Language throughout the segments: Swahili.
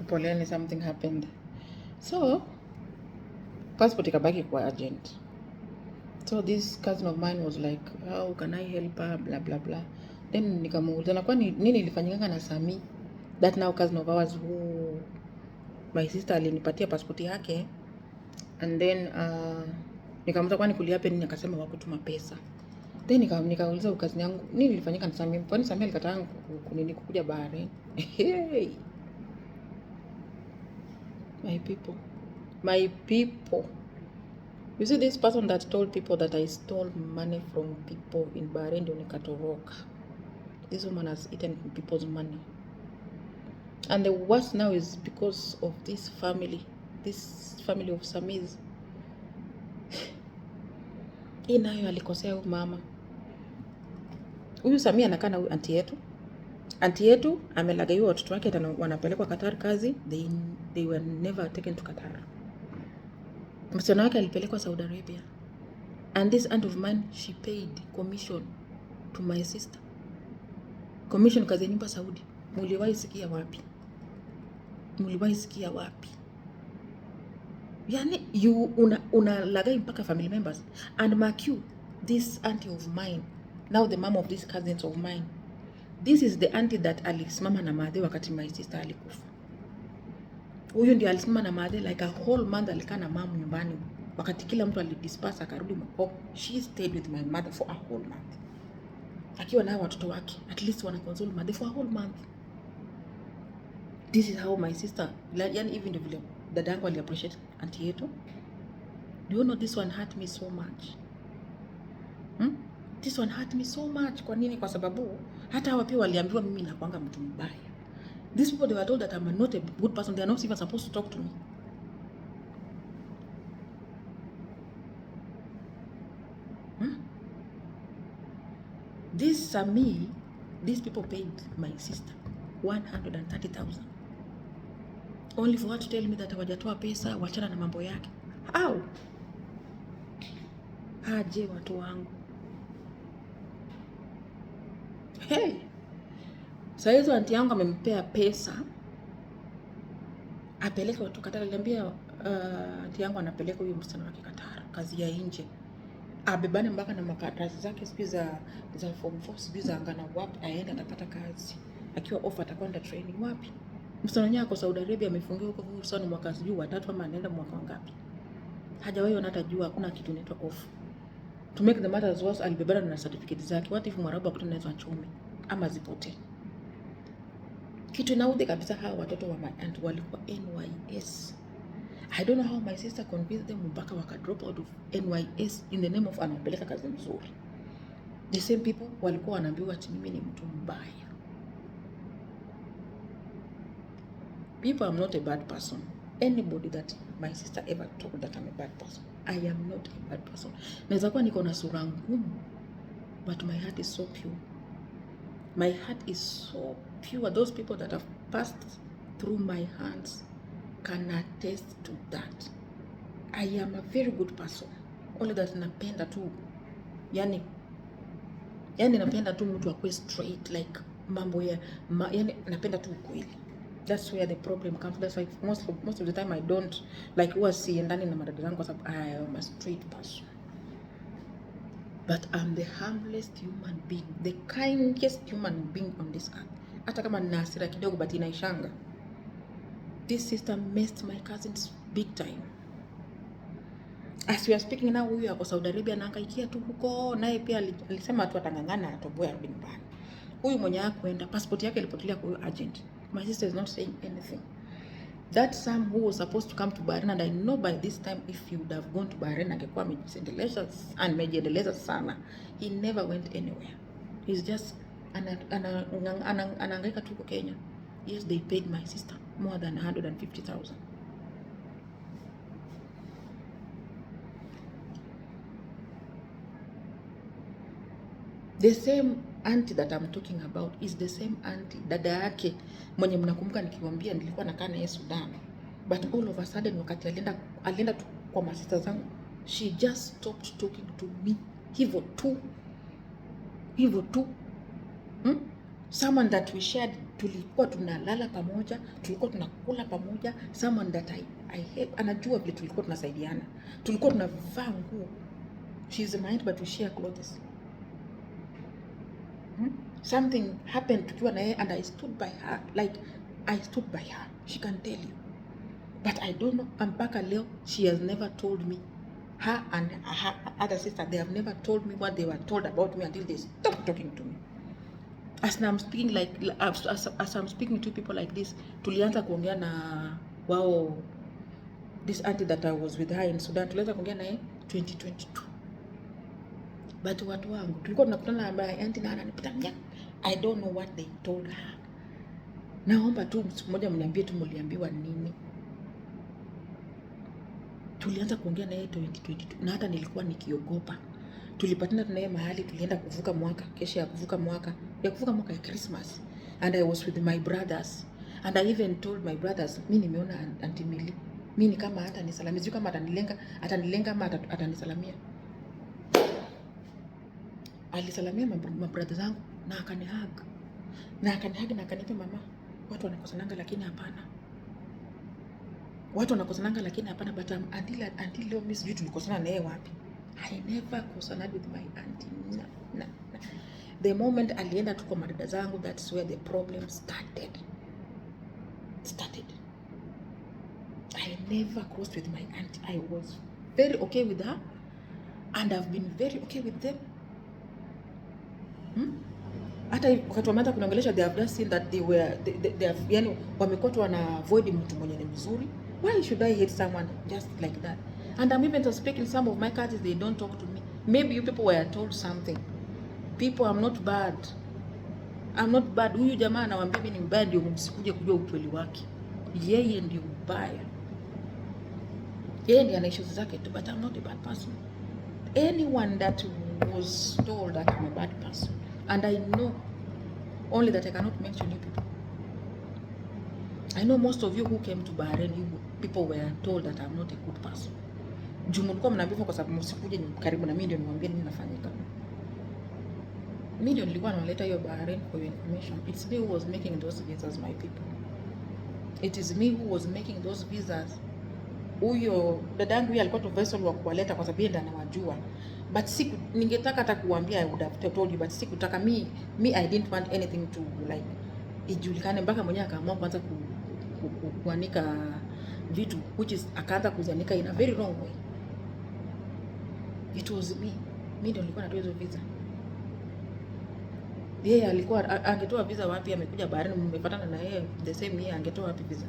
poleni, something happened. So passport ikabaki kwa agent. So this cousin of mine was like, how can I help her, blah blah blah. Then nikamuuliza na kwani nini ilifanyika na Sami, that now cousin of ours who my sister alinipatia passport yake, and then nikamuuliza kwani kuliape nini, akasema wakutuma pesa. Then nikauliza cousin yangu nini ilifanyika na Sami, kwani Sami alikataa kunini kukuja Bahrain. Hey, my people. You see, this person that told people that I stole money from people in Bahrain ndio nikatoroka. This woman has eaten people's money. And the worst now is because of this family of Sami's. Hii nayo alikosea huyu mama. Huyu Sami anakaa na huyu anti yetu amelagaiwa watoto wake wanapelekwa Qatar kazi. They were never taken to Qatar. Msichana wake alipelekwa Saudi Arabia. And this aunt of mine, she paid commission to my sister. Commission kazi nyumba Saudi. Muliwahi sikia wapi? Yani unalagai mpaka family members. And mark you, this auntie of mine, now the mom of these cousins of mine, this is the auntie that alisimama na madhe wakati my sister alikufa. Huyu ndio alisimama na madhe like a whole month, alikaa na mama nyumbani wakati kila mtu alidisperse akarudi mko. She stayed with my mother for a whole month. Akiwa na watoto wake, at least wana console mother for a whole month. This is how my sister, yani even vile dadangu ali appreciate auntie yetu. Do you know this one hurt me so much? This one hurt me so much. Kwa nini? Kwa sababu hata hawa pia waliambiwa mimi nakuanga mtu mbaya. These people, they were told that I'm not a good person. They are not even supposed to talk to me. This Sami, these people paid my sister 130,000. Only for her to tell me that hawajatoa pesa, wachana na mambo yake. How? Haje watu wangu. Hey. Saizo aunti yangu amempea pesa apeleke watu Qatar. Aliambia aunti yangu anapeleka huyo msichana wake Qatar, kazi ya nje. Abebane mpaka na makaratasi zake sijui za form 4 sijui za angana wapi, aende atapata kazi. Akiwa off atakwenda training wapi? Msichana wake ako Saudi Arabia, amefungiwa huko kwa sana mwaka sijui watatu ama anaenda mwaka ngapi. Hajawahi ona atajua hakuna kitu inaitwa off. To make the matters worse, alibebana na certificate zake. What if Mwarabu akutengenezwa chumi ama zipote? Kitu inaudhi kabisa, hawa watoto wa my aunt walikuwa NYS. I don't know how my sister convinced them mpaka waka drop out of NYS in the name of anapeleka kazi nzuri. The same people walikuwa wanaambiwa ati mimi ni mtu mbaya. People, I'm not a bad person. Anybody that my sister ever told that I'm a bad person, I am not a bad person. Naweza kuwa niko na sura ngumu, but my heart is so pure. My heart is so pure. Those people that have passed through my hands can attest to that. I am a very good person. Only that napenda tu, yani napenda tu mtu akue straight, like mambo ya yani napenda tu ukweli. That's where the problem comes. That's why most of the time I don't like huwa siendani na madada zangu kwa sababu I am a straight person. But I'm the humblest human being, the kindest human being on this earth. Hata kama nina hasira kidogo but inaishanga. This sister messed my cousins big time. As we are speaking now, huyu ako Saudi Arabia anaangaikia tu huko, naye pia alisema tu atangangana atoboe arudi nyumbani. Huyu mwenye hakuenda, passport yake ilipotelea kwa huyo agent. My sister is not saying anything. That Sam who was supposed to come to Bahrain, and I know by this time if he would have gone to Bahrain angekuwa amejiendeleza sana. He never went anywhere. He's just anahangaika tu kwa Kenya. Yes, they paid my sister more than 150,000. The same auntie that I'm talking about is the same auntie dada yake mwenye mnakumbuka nikiwaambia nilikuwa nakaa naye Sudan, but all of a sudden wakati alienda tu kwa masista zangu, she just stopped talking to me. Hivyo tu someone that we shared, tulikuwa tunalala pamoja, tulikuwa tunakula pamoja, someone that I hate, anajua vile tulikuwa tunasaidiana, tulikuwa tunavaa nguo. She is my aunt but we share clothes. Something happened tukiwa na yeye and I stood by her, like I stood by her, she can tell you, but I don't know, mpaka leo she has never told me. Her and her other sister, they have never told me what they were told about me until they stopped talking to me. As I'm speaking as I'm speaking to people like this, tulianza kuongea na wao, this auntie that I was with her in Sudan, tulianza kuongea naye 2022. But watu wangu tulikuwa tunakutana na auntie na ananipita mnyaka. I don't know what they told her. Naomba tu siku moja mniambie tu mliambiwa nini. Tulianza kuongea naye 2022 na hata nilikuwa nikiogopa. Tulipatana naye mahali, tulienda kuvuka mwaka, kesha ya kuvuka mwaka ya Christmas, and I was with my brothers, and I even told my brothers, mimi nimeona Auntie Milly, mimi kama hata nisalamia, sio kama atanilenga ama atanisalamia. Alisalamia mabrother zangu na akanihug na akanipa, mama, watu wanakosananga lakini hapana, but until leo mimi sijui tulikosana naye wapi. I never kosana with my auntie. No. The moment alienda tu kwa madada zangu, that's where the problem started. I never crossed with my auntie. I was very okay with her and I've been very okay with them. Hata wakati wameanza kuniongelesha, they have just seen that they have, yani wamekuwa tu wana avoid mtu mwenye ni mzuri. Why should I hate someone just like that? And I'm even speaking, some of my cousins, they don't talk to me. Maybe you people were told something. People, I'm not bad. Huyu jamaa anawaambia mimi ni mbaya ndio msikuje kujua ukweli wake. Yeye ndio mbaya. Yeye ndiye ana issues zake tu, but I'm not a bad person. Anyone that was told that I'm a bad person, and I know only that I cannot mention you people. I know most of you who came to Bahrain, you people were told that I'm not a good person. Mlikuwa mnaambiwa kwa sababu msikuje karibu na mimi ndio niwaambie nini nafanyika. Mimi ndio nilikuwa naleta hiyo Bahrain for your information. It's me who was making those visas, my people. It is me who was making those visas. Huyo dadangu yeye alikuwa tu vessel wa kuwaleta kwa sababu yeye ndiye anawajua. But ningetaka hata kuambia, I would have told you, but sikutaka. Me I didn't want anything to like ijulikane, mpaka mwenyewe akaamua kwanza kuanika vitu, which is akaanza kuzanika in a very wrong way. It was me. Mimi ndio nilikuwa natoa hizo visa. Yeye alikuwa angetoa visa wapi? Amekuja mmepatana na yeye the same year, angetoa wapi visa?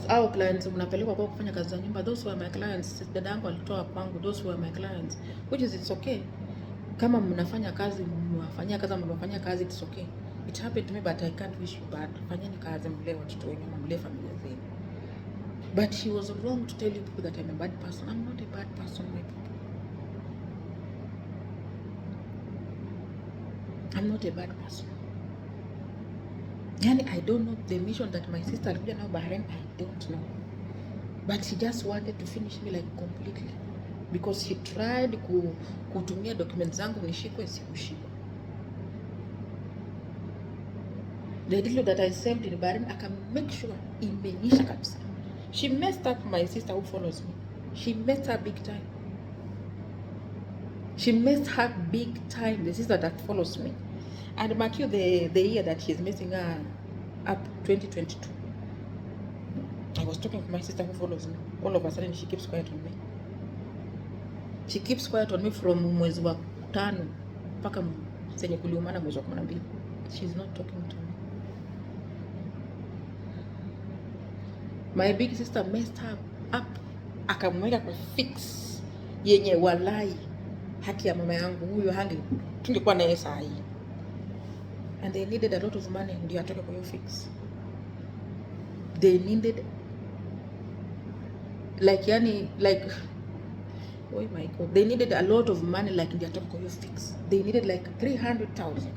Hao clients mnapelekwa kwa kufanya kazi za nyumba, those were my clients. Dada yangu alitoa kwangu, those were my clients, which is it's okay. Kama mnafanya kazi, mnafanya kazi, it's okay. It happened to me, but I can't wish you bad. Fanyeni kazi, mlee watoto wenu, mlee familia zenu. But she was wrong to tell you people that I'm a bad person. I'm not a bad person, my people. I'm not a bad person. Yani, I don't know the mission that my sister alikuja now Bahrain, I don't know. But she just wanted to finish me like completely. Because she tried kutumia documents zangu nishikwe, sikushikwa. The deal that I saved in Bahrain, I can make sure imeisha kabisa. She messed up my sister who follows me. She messed her big time. The sister that follows me. And mark you the year that she's messing her up, 2022. I was talking to my sister who follows me. All of a sudden, she keeps quiet on me. She keeps quiet on me from mwezi wa 5 mpaka senye kuliumana mwezi wa 12. She's not talking to me. My big sister messed her up. Akamweka kwa fix yenye walai haki ya mama yangu huyo tungekuwa naye saa hii. And they needed a lot of money ndio atoke kwa hiyo fix. They needed oh my God, they needed a lot of money like ndio atoke kwa hiyo fix. They needed like 300,000.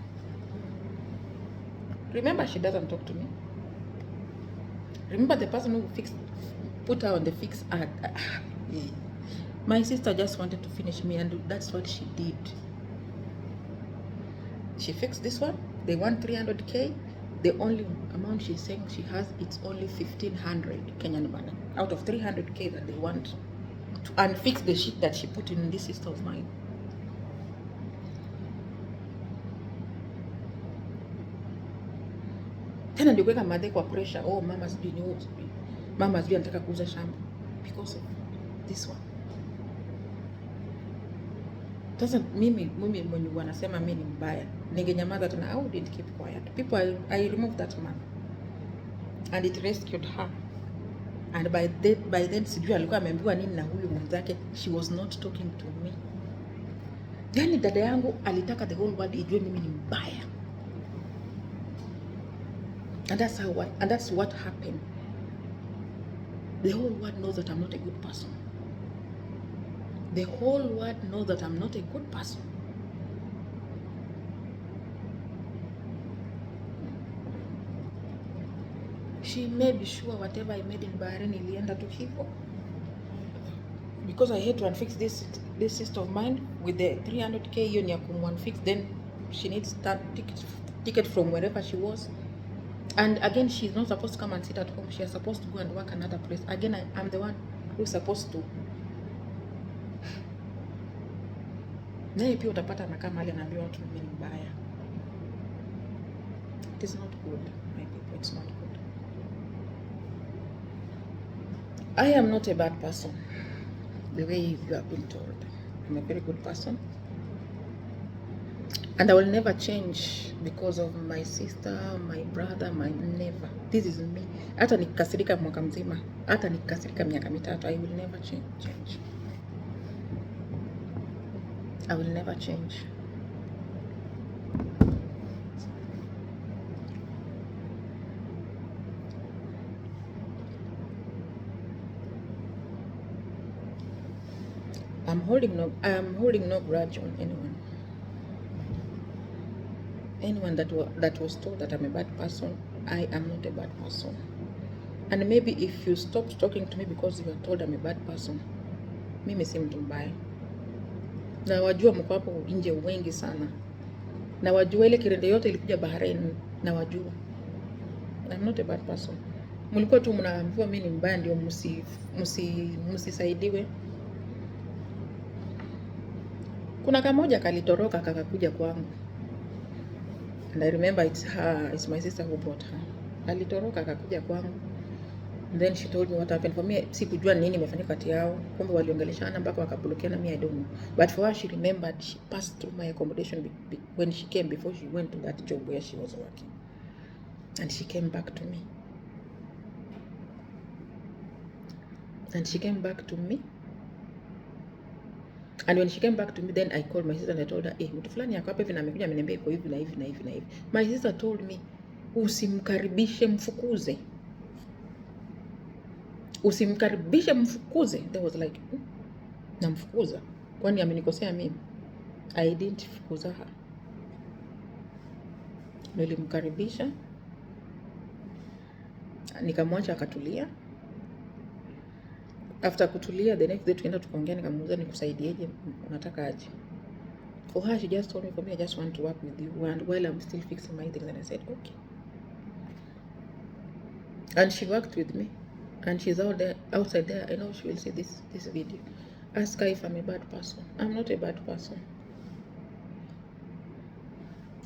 Remember, she doesn't talk to me. Remember the person who put her on the fix ad. My sister just wanted to finish me, and that's what she did. She fixed this one. They want 300K. The only amount she's saying she has, it's only 1,500 Kenyan money out of 300K that they want to unfix the shit that she put in this sister of mine. Tena ndio kuweka madhe kwa pressure. Oh, mama sijui ni mama sijui anataka kuuza shamba because of this one. Sasa mimi mwenye wanasema mimi ni mbaya, ningenyamaza tena. I didn't keep quiet. People, I removed that man and it rescued her. And by then sijui alikuwa ameambiwa nini na huyu mwenzake. She was not talking to me. Yani dada yangu alitaka the whole world ijue mimi ni mbaya. And that's what happened. The whole world knows that I'm not a good person. The whole world knows that I'm not a good person. She made sure whatever I made in Bahrain ilienda to hivyo. Because I had to unfix this sister of mine with the 300K hiyo ni ya kumunfix, then she needs that ticket from wherever she was. And again, she's not supposed to come and sit at home. She is supposed to go and work another place. Again, I'm the one who's supposed to. Naye pia utapata anakaa mahali anaambiwa watu mimi ni mbaya. It is not good, my people. It's not good. I am not a bad person, the way you have been told. I'm a very good person. And I will never change because of my sister, my brother, never. This is me. Hata nikasirika mwaka mzima, hata nikasirika miaka mitatu, I will never change. I will never change. I'm holding no grudge on anyone. Anyone that was told that I'm a bad person, I am not a bad person. And maybe if you stopped talking to me because you were told I'm a bad person, mimi si mtu mbaya. Na wajua mko hapo nje wengi sana. Na wajua ile kirende yote ilikuja Bahrain, na wajua. I'm not a bad person. Mlikuwa tu mnaambiwa mimi ni mbaya ndio msisaidiwe. Kuna kamoja kalitoroka kakakuja kwangu. And I remember it's my sister who brought her. Alitoroka akakuja kwangu. And then she told me what happened. For me, sikujua nini imefanyika kati yao. Kumbe waliongeleshana mpaka wakablokiana, me I don't know. But for her, she remembered she passed through my accommodation when she came, before she went to that job where she was working. And she came back to me. And when she came back to me, then I called my sister and I told her, mtu fulani yako hapa hivi na amekuja ameniambia iko hivi na hivi na hivi na hivi. My sister told me, usimkaribishe, mfukuze. Usimkaribishe, mfukuze. There was like, namfukuza? Kwani amenikosea mimi? I didn't fukuza her. Nilimkaribisha, nikamwacha akatulia. After kutulia, the next day tukaenda tukaongea, nikamuuliza nikusaidieje, unataka aje? For her, she just told me, for me, I just want to work with you, and while I'm still fixing my things. And I said, okay. And she worked with me, and she's outside there. I know she will see this video. Ask her if I'm a bad person. I'm not a bad person.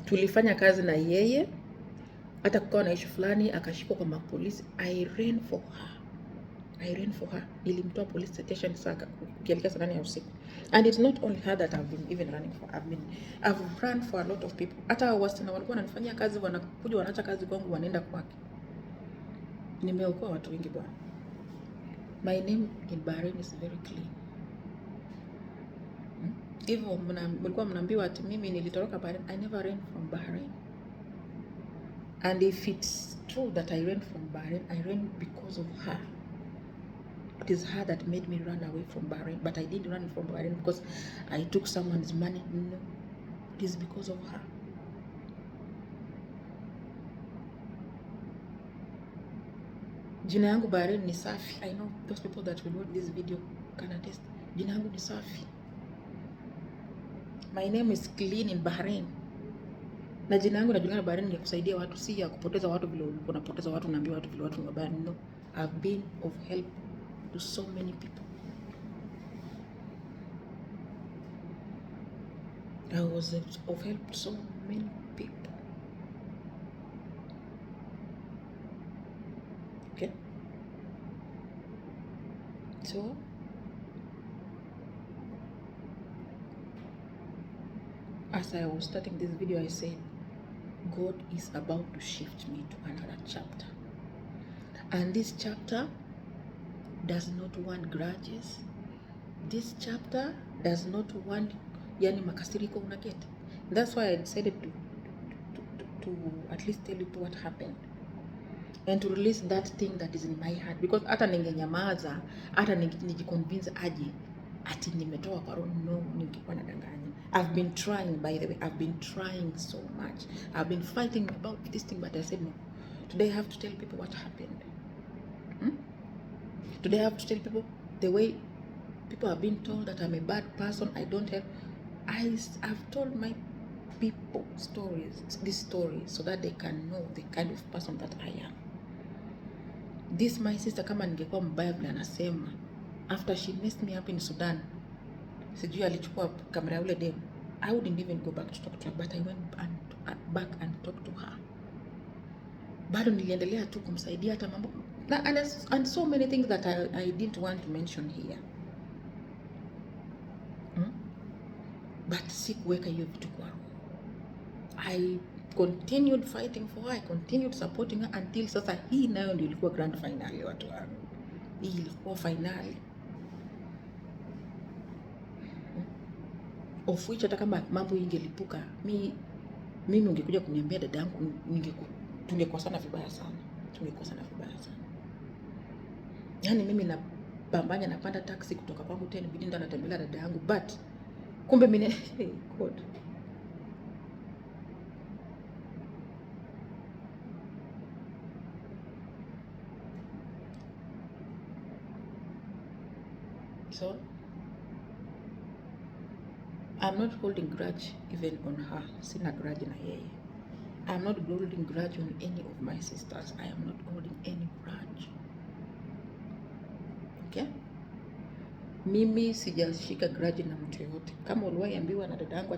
Tulifanya kazi na yeye, hata kukawa na issue fulani akashikwa kwa mapolisi. I ran for her. Nilimtoa police station ukielekea saa 8 ya usiku. And it's not only her that I've been even running for. I've run for a lot of people. Hata wasichana walikuwa wananifanyia kazi, wanakuja wanaacha kazi kwangu wanaenda kwake. Nimeokoa watu wengi bwana. My name in Bahrain is very clean. Hivyo mlikuwa mnaambiwa ati mimi nilitoroka Bahrain. I never ran from Bahrain. And if it's true that I ran from Bahrain, I ran because of her. It is her that made me run away from Bahrain. But I didn't run from Bahrain because I took someone's money. No, it is because of her. Jina yangu Bahrain ni safi. I know those people that will watch this video can attest. Jina yangu ni safi. My name is clean in Bahrain. Na jina yangu najulikana baharini ya kusaidia watu, si ya kupoteza watu vile ulikuwa unapoteza watu, naambia watu vile watu ni wabaya. No, I've been of help to so many people. I was of help to so many people. Okay? So, as I was starting this video, I said, God is about to shift me to another chapter. And this chapter does not want grudges. This chapter does not want yani makasiriko unaget. That's why I decided to at least tell you what happened and to release that thing that is in my heart, because hata ningenyamaza, hata nijiconvince aje ati nimetoa kwa roho, no, ningekuwa nadanganya. I've been trying, by the way, I've been trying so much. I've been fighting about this thing, but I said no. Today I have to tell people what happened. Today I have to tell people the way people have been told that I'm a bad person, I don't help. I've told my people this story so that they can know the kind of person that I am. This my sister, kama ningekuwa mbaya vile anasema, after she messed me up in Sudan, sijui alichukua kamera ya ule dem, I wouldn't even go back to talk to her, but I went back and talked to her. Bado niliendelea tu kumsaidia hata mambo and so many things that I didn't want to mention here. But sikuweka hiyo vitu kwa roho. I continued fighting for her, I continued supporting her until sasa hii nayo ndio ilikuwa grand finale watu wangu. Hii ilikuwa finale. Of which hata kama mambo ingelipuka, mimi ungekuja kuniambia dada yangu, tungekosana vibaya sana. Tungekosana vibaya sana. Yaani mimi napambanya, napanda taxi kutoka kwangu tena bidii ndo natembelea dada yangu, but kumbe mimi hey God. So I'm not holding grudge even on her. Sina grudge na yeye. I'm not holding grudge on any of my sisters. I am not holding any grudge. Okay? Mimi sijashika grudge na mtu yote. Kama uliwahi ambiwa na dada yangu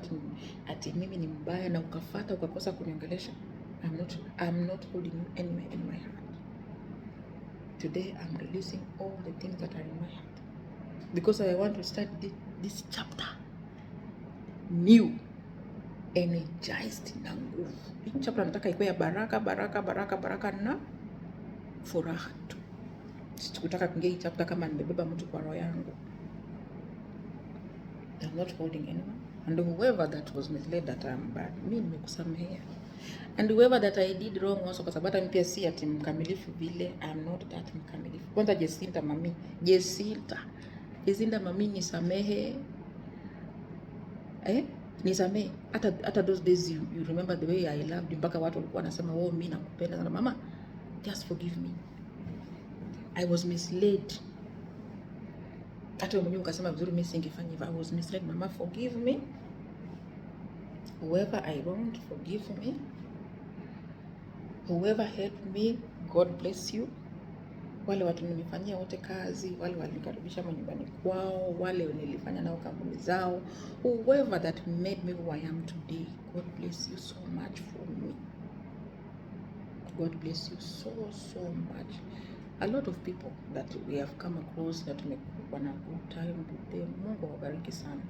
ati mimi ni mbaya na ukafuata ukakosa kuniongelesha, I'm not holding you anywhere in my heart. Today I'm releasing all the things that are in my heart, because I want to start this chapter new, energized na nguvu. Hii chapter nataka ikuwe ya baraka na furaha tu. Sikutaka kuingia hii chapter kama nimebeba mtu kwa roho yangu. I'm not holding anyone. And whoever that was misled that I'm bad, mimi nimekusamehea. And whoever that I did wrong also, kwa sababu mimi pia si ati mkamilifu vile, I'm not that mkamilifu. Kwanza Jesinta mami, Jesinta mami nisamehe. Nisamehe. Hata those days you remember the way I loved you, mpaka watu walikuwa wanasema oh mimi nakupenda sana. Mama, just forgive me. I was misled. Hata wewe mwenyewe ukasema vizuri mimi singefanya hivyo. I was misled. Mama, forgive me. Whoever I wronged, forgive me. Whoever helped me, God bless you. Wale watu nimefanyia wote kazi, wale walinikaribisha nyumbani kwao, wale nilifanya nao kampuni zao, whoever that made me who I am today, God bless you so much for me. God bless you so much. A lot of people that we have come across that tumekuwa na good time with them, Mungu awabariki sana.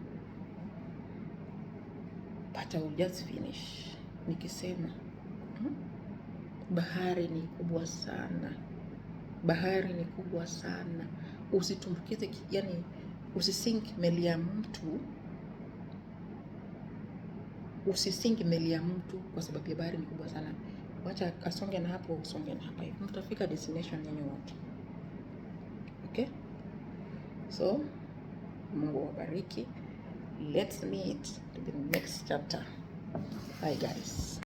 But I will just finish nikisema bahari ni kubwa sana. Bahari ni kubwa sana. Usitumbukize, yani usisink meli ya mtu. Usisink meli ya mtu kwa sababu ya bahari ni kubwa sana. Wacha asonge na hapo, usonge na hapa. Mtafika destination yenye wote. Okay? So, Mungu awabariki. Let's meet to the next chapter. Bye guys.